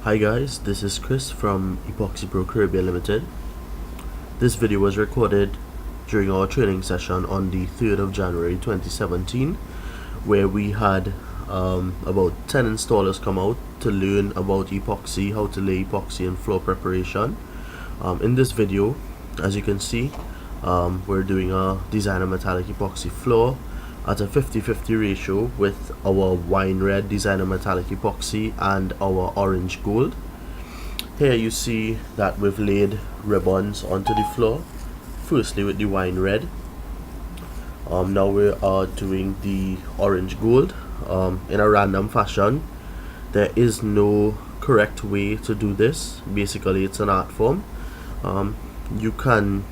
Hi guys, this is Chris from Epoxy Pro Caribbean Limited. This video was recorded during our training session on the 3rd of January 2017, where we had about 10 installers come out to learn about epoxy, how to lay epoxy and floor preparation. In this video, as you can see, we're doing a designer metallic epoxy floor at a 50-50 ratio with our wine red designer metallic epoxy and our orange gold. Here you see that we've laid ribbons onto the floor, firstly with the wine red. Now we are doing the orange gold in a random fashion. There is no correct way to do this. Basically it's an art form. You can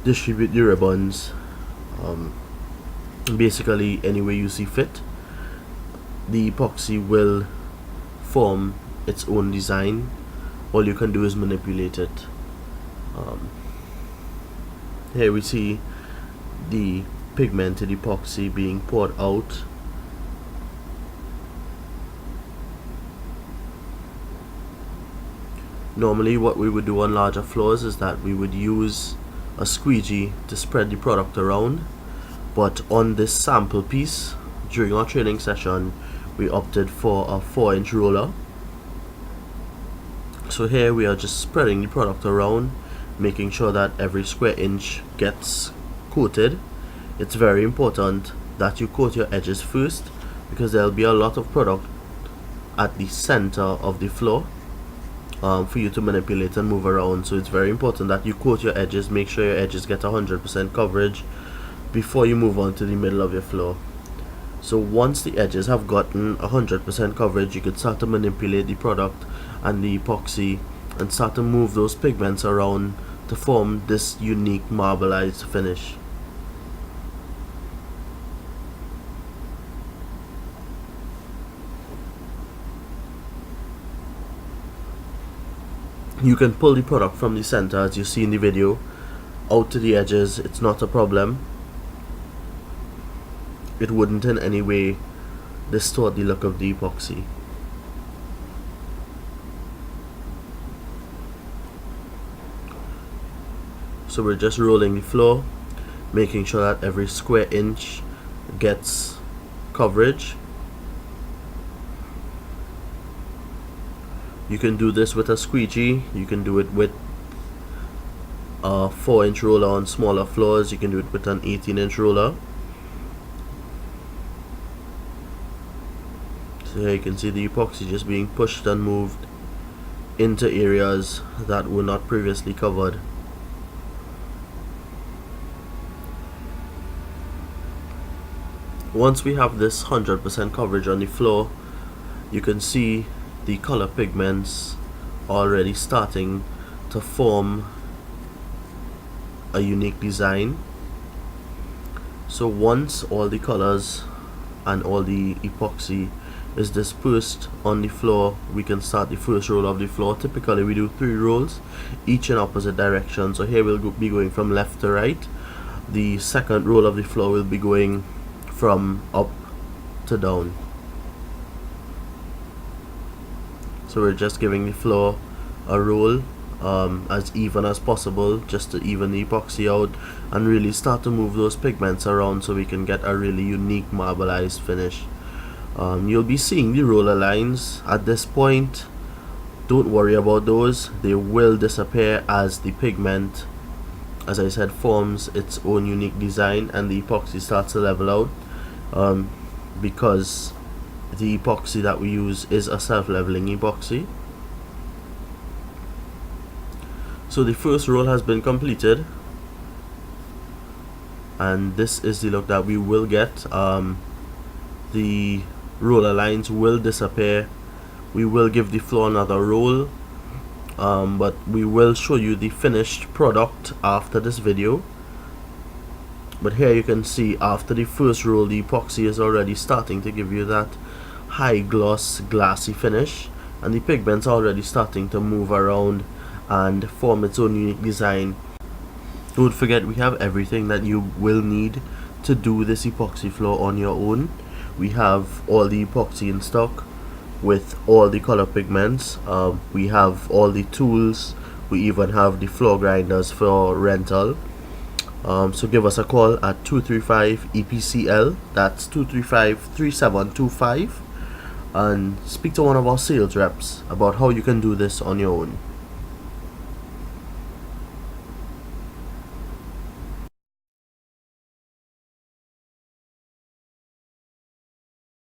distribute the ribbons basically any way you see fit. The epoxy will form its own design. All you can do is manipulate it. Here we see the pigmented epoxy being poured out. Normally what we would do on larger floors is that we would use a squeegee to spread the product around. But on this sample piece, during our training session, we opted for a 4-inch roller. So here we are just spreading the product around, making sure that every square inch gets coated. It's very important that you coat your edges first, because there'll be a lot of product at the center of the floor for you to manipulate and move around. So it's very important that you coat your edges, make sure your edges get 100% coverage before you move on to the middle of your floor. So once the edges have gotten 100% coverage, you could start to manipulate the product and the epoxy and start to move those pigments around to form this unique marbleized finish. You can pull the product from the center, as you see in the video, out to the edges. It's not a problem. It wouldn't in any way distort the look of the epoxy. So we're just rolling the floor, making sure that every square inch gets coverage. You can do this with a squeegee, you can do it with a 4-inch roller on smaller floors, you can do it with an 18-inch roller. So here you can see the epoxy just being pushed and moved into areas that were not previously covered. Once we have this 100% coverage on the floor, you can see the color pigments already starting to form a unique design. So once all the colors and all the epoxy is dispersed on the floor, we can start the first roll of the floor. Typically we do 3 rolls, each in opposite direction. So here we'll be going from left to right. The second roll of the floor will be going from up to down. So we're just giving the floor a roll as even as possible, just to even the epoxy out and really start to move those pigments around so we can get a really unique marbleized finish. You'll be seeing the roller lines at this point. Don't worry about those, they will disappear as the pigment, as I said, forms its own unique design and the epoxy starts to level out, because the epoxy that we use is a self-leveling epoxy. So the first roll has been completed, and this is the look that we will get. The roller lines will disappear. We will give the floor another roll, but we will show you the finished product after this video. But here you can see after the first roll, the epoxy is already starting to give you that high gloss glassy finish, and the pigments are already starting to move around and form its own unique design. Don't forget, we have everything that you will need to do this epoxy floor on your own. We have all the epoxy in stock. with all the color pigments. We have all the tools. We even have the floor grinders for rental. So give us a call at 235 EPCL, that's 235 3725, and speak to one of our sales reps about how you can do this on your own.